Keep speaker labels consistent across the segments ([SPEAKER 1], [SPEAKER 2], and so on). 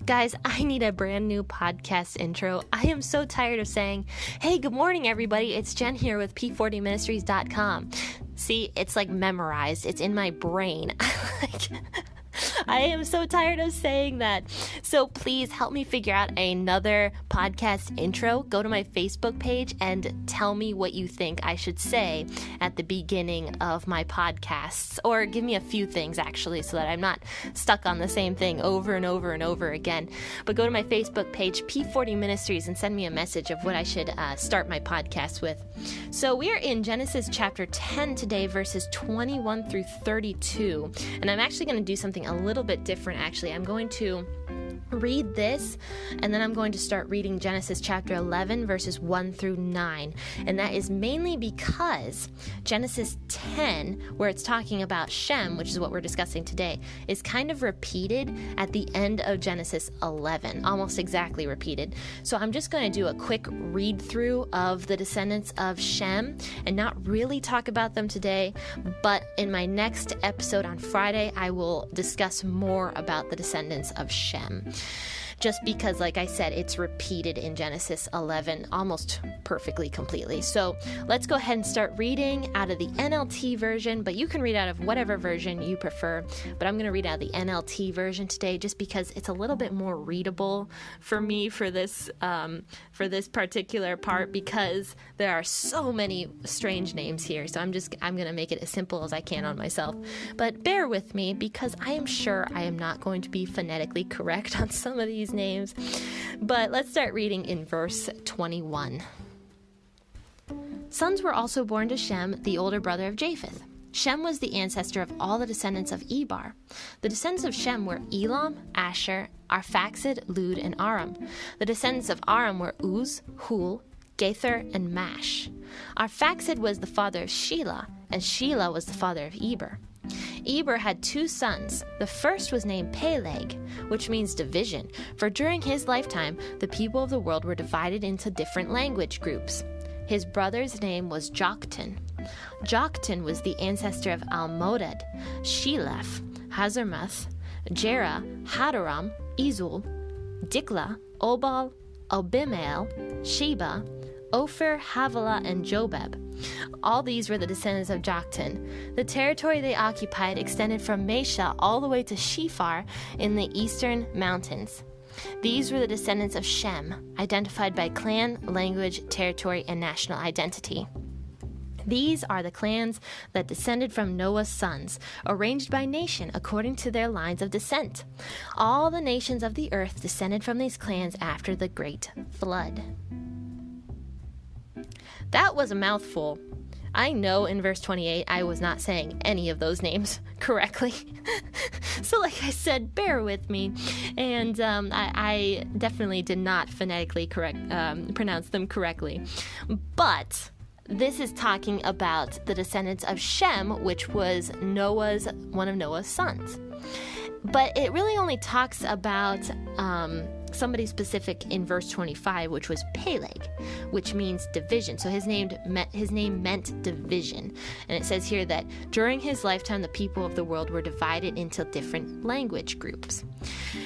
[SPEAKER 1] Guys, I need a brand new podcast intro. I am so tired of saying, hey, good morning, everybody. It's Jen here with p40ministries.com. See, it's like memorized. It's in my brain. I am so tired of saying that. So please help me figure out another podcast intro. Go to my Facebook page and tell me what you think I should say at the beginning of my podcasts. Or give me a few things, actually, so that I'm not stuck on the same thing over and over and over again. But go to my Facebook page, P40 Ministries, and send me a message of what I should start my podcast with. So we are in Genesis chapter 10 today, verses 21 through 32. And I'm actually going to do something a little bit different, actually. I'm going to read this, and then I'm going to start reading Genesis chapter 11, verses 1 through 9. And that is mainly because Genesis 10, where it's talking about Shem, which is what we're discussing today, is kind of repeated at the end of Genesis 11, almost exactly repeated. So I'm just going to do a quick read through of the descendants of Shem and not really talk about them today, but in my next episode on Friday, I will discuss more about the descendants of Shem. Just because, like I said, it's repeated in Genesis 11 almost perfectly, completely. So let's go ahead and start reading out of the NLT version, but you can read out of whatever version you prefer. But I'm going to read out the NLT version today just because it's a little bit more readable for me for this particular part, because there are so many strange names here. So I'm going to make it as simple as I can on myself. But bear with me, because I am sure I am not going to be phonetically correct on some of these names. But let's start reading in verse 21. Sons were also born to Shem, the older brother of Japheth. Shem was the ancestor of all the descendants of Eber. The descendants of Shem were Elam, Asher, Arphaxad, Lud, and Aram. The descendants of Aram were Uz, Hul, Gether, and Mash. Arphaxad was the father of Shelah, and Shelah was the father of Eber. Eber had two sons. The first was named Peleg, which means division, for during his lifetime, the people of the world were divided into different language groups. His brother's name was Joktan. Joktan was the ancestor of Almodad, Sheleph, Hazarmath, Jerah, Hadoram, Izul, Dikla, Obal, Abimael, Sheba, Ophir, Havilah, and Jobab. All these were the descendants of Joktan. The territory they occupied extended from Mesha all the way to Shephar in the eastern mountains. These were the descendants of Shem, identified by clan, language, territory, and national identity. These are the clans that descended from Noah's sons, arranged by nation according to their lines of descent. All the nations of the earth descended from these clans after the great flood. That was a mouthful. I know in verse 28 I was not saying any of those names correctly. So like I said, bear with me. And I definitely did not phonetically pronounce them correctly. But this is talking about the descendants of Shem, which was one of Noah's sons. But it really only talks about somebody specific in verse 25, which was Peleg, which means division. So his name meant division. And it says here that during his lifetime, the people of the world were divided into different language groups.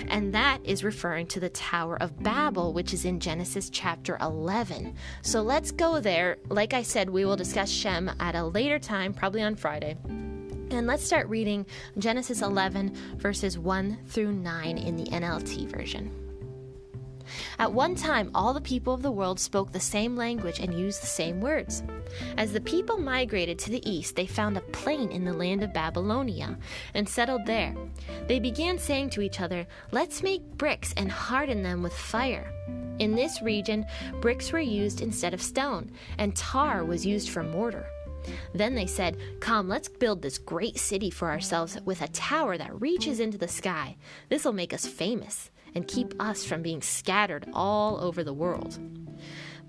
[SPEAKER 1] And that is referring to the Tower of Babel, which is in Genesis chapter 11. So let's go there. Like I said, we will discuss Shem at a later time, probably on Friday. And let's start reading Genesis 11, verses 1 through 9 in the NLT version. At one time, all the people of the world spoke the same language and used the same words. As the people migrated to the east, they found a plain in the land of Babylonia and settled there. They began saying to each other, "Let's make bricks and harden them with fire." In this region, bricks were used instead of stone, and tar was used for mortar. Then they said, "Come, let's build this great city for ourselves with a tower that reaches into the sky. This will make us famous and keep us from being scattered all over the world."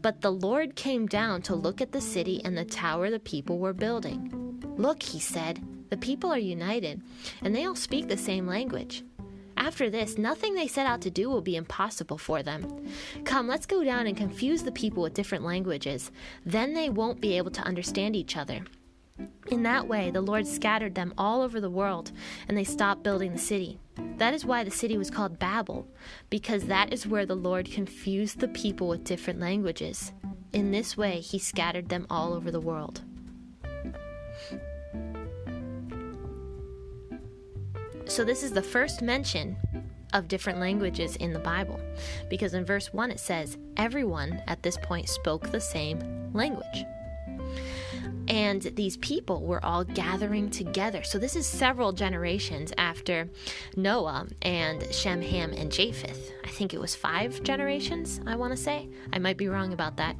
[SPEAKER 1] But the Lord came down to look at the city and the tower the people were building. "Look," he said, "the people are united, and they all speak the same language. After this, nothing they set out to do will be impossible for them. Come, let's go down and confuse the people with different languages. Then they won't be able to understand each other." In that way, the Lord scattered them all over the world, and they stopped building the city. That is why the city was called Babel, because that is where the Lord confused the people with different languages. In this way, he scattered them all over the world. So this is the first mention of different languages in the Bible, because in verse 1 it says, everyone at this point spoke the same language. And these people were all gathering together. So this is several generations after Noah and Shem, Ham, and Japheth. I think it was 5 generations, I want to say. I might be wrong about that.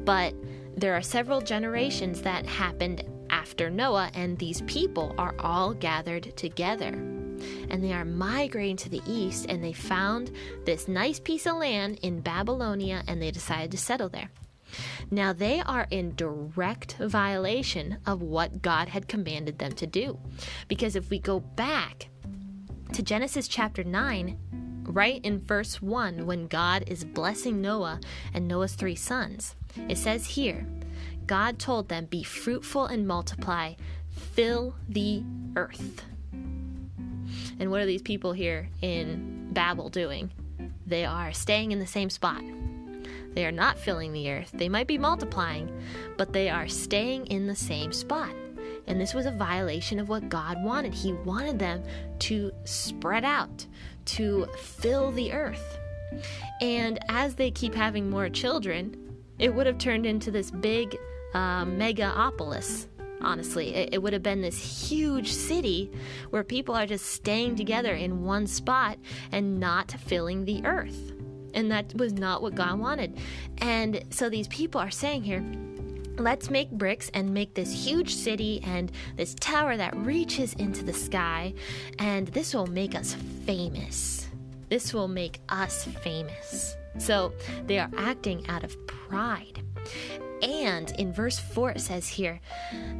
[SPEAKER 1] But there are several generations that happened after Noah, and these people are all gathered together. And they are migrating to the east, and they found this nice piece of land in Babylonia, and they decided to settle there. Now they are in direct violation of what God had commanded them to do. Because if we go back to Genesis chapter 9, right in verse 1, when God is blessing Noah and Noah's 3 sons, it says here, God told them, be fruitful and multiply, fill the earth. And what are these people here in Babel doing? They are staying in the same spot. They are not filling the earth. They might be multiplying, but they are staying in the same spot. And this was a violation of what God wanted. He wanted them to spread out, to fill the earth. And as they keep having more children, it would have turned into this big megapolis. Honestly, it would have been this huge city where people are just staying together in one spot and not filling the earth. And that was not what God wanted. And so these people are saying here, let's make bricks and make this huge city and this tower that reaches into the sky, and this will make us famous. This will make us famous. So they are acting out of pride. And in verse 4 it says here,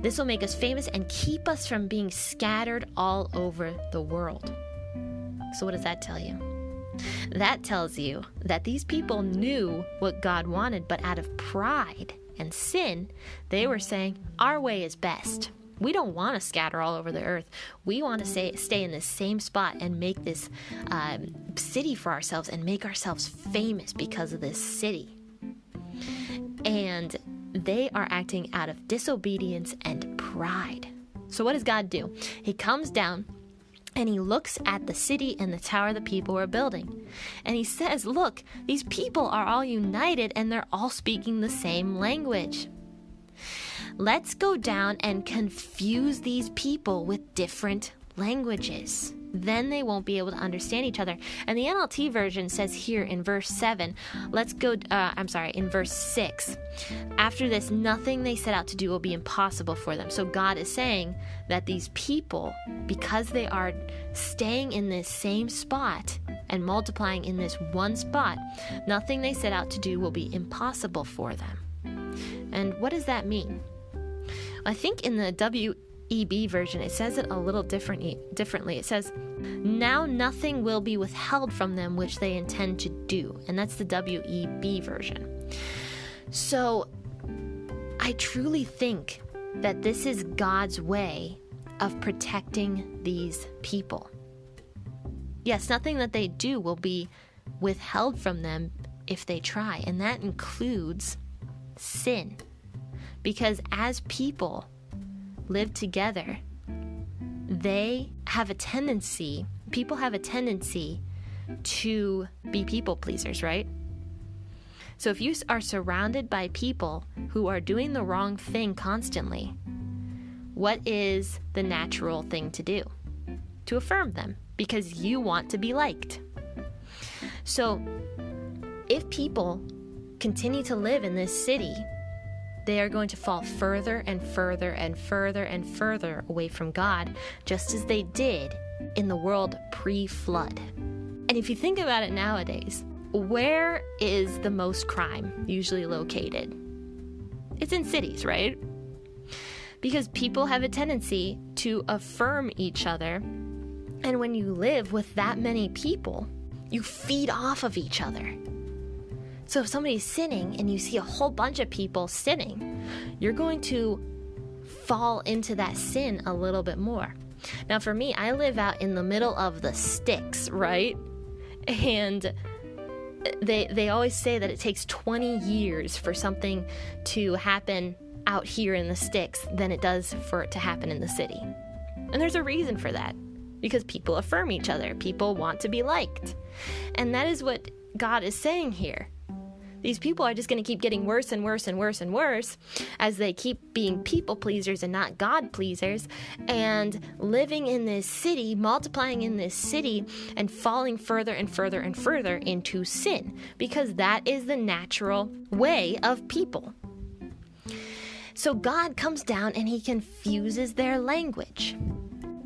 [SPEAKER 1] this will make us famous and keep us from being scattered all over the world. So what does that tell you? That tells you that these people knew what God wanted, but out of pride and sin, they were saying, our way is best. We don't want to scatter all over the earth. We want to stay in this same spot and make this city for ourselves and make ourselves famous because of this city. And they are acting out of disobedience and pride. So what does God do? He comes down and he looks at the city and the tower the people were building. And he says, look, these people are all united and they're all speaking the same language. Let's go down and confuse these people with different languages. Then they won't be able to understand each other. And the NLT version says here in verse 7, in verse 6, after this, nothing they set out to do will be impossible for them. So God is saying that these people, because they are staying in this same spot and multiplying in this one spot, nothing they set out to do will be impossible for them. And what does that mean? I think in the WEB version, it says it a little differently. It says, now nothing will be withheld from them which they intend to do. And that's the WEB version. So I truly think that this is God's way of protecting these people. Yes, nothing that they do will be withheld from them if they try. And that includes sin. Because as people live together, people have a tendency to be people pleasers, right? So if you are surrounded by people who are doing the wrong thing constantly, what is the natural thing to do? To affirm them, because you want to be liked. So if people continue to live in this city, they are going to fall further and further and further and further away from God, just as they did in the world pre-flood. And if you think about it nowadays, where is the most crime usually located? It's in cities, right? Because people have a tendency to affirm each other. And when you live with that many people, you feed off of each other. So if somebody's sinning and you see a whole bunch of people sinning, you're going to fall into that sin a little bit more. Now for me, I live out in the middle of the sticks, right? And they always say that it takes 20 years for something to happen out here in the sticks than it does for it to happen in the city. And there's a reason for that, because people affirm each other. People want to be liked. And that is what God is saying here. These people are just going to keep getting worse and worse and worse and worse as they keep being people pleasers and not God pleasers, and living in this city, multiplying in this city, and falling further and further and further into sin, because that is the natural way of people. So God comes down and he confuses their language.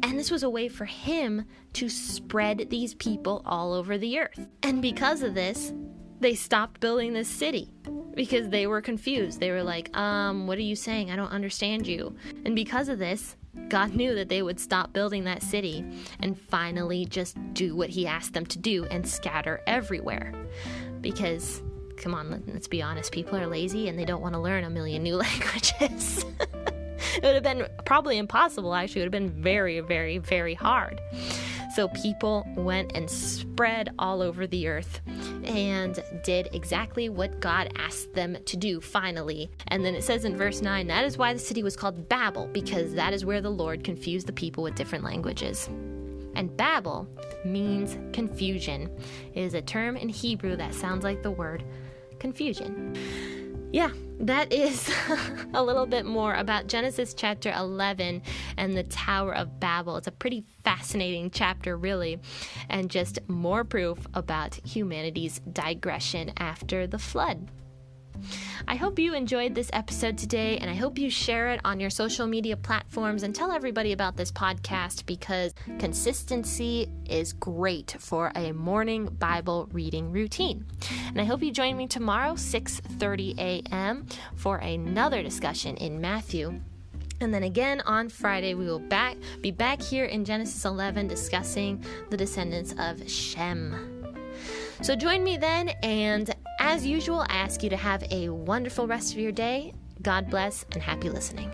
[SPEAKER 1] And this was a way for him to spread these people all over the earth. And because of this, they stopped building this city because they were confused. They were like, what are you saying? I don't understand you. And because of this, God knew that they would stop building that city and finally just do what he asked them to do and scatter everywhere. Because, come on, let's be honest, people are lazy and they don't want to learn a million new languages. It would have been probably impossible, actually. It would have been very, very, very hard. So people went and spread all over the earth and did exactly what God asked them to do, finally. And then it says in verse 9, that is why the city was called Babel, because that is where the Lord confused the people with different languages. And Babel means confusion. It is a term in Hebrew that sounds like the word confusion. Yeah, that is a little bit more about Genesis chapter 11 and the Tower of Babel. It's a pretty fascinating chapter, really, and just more proof about humanity's digression after the flood. I hope you enjoyed this episode today, and I hope you share it on your social media platforms and tell everybody about this podcast, because consistency is great for a morning Bible reading routine. And I hope you join me tomorrow, 6:30 a.m., for another discussion in Matthew. And then again on Friday, we will be back here in Genesis 11 discussing the descendants of Shem. So join me then, and as usual, I ask you to have a wonderful rest of your day. God bless, and happy listening.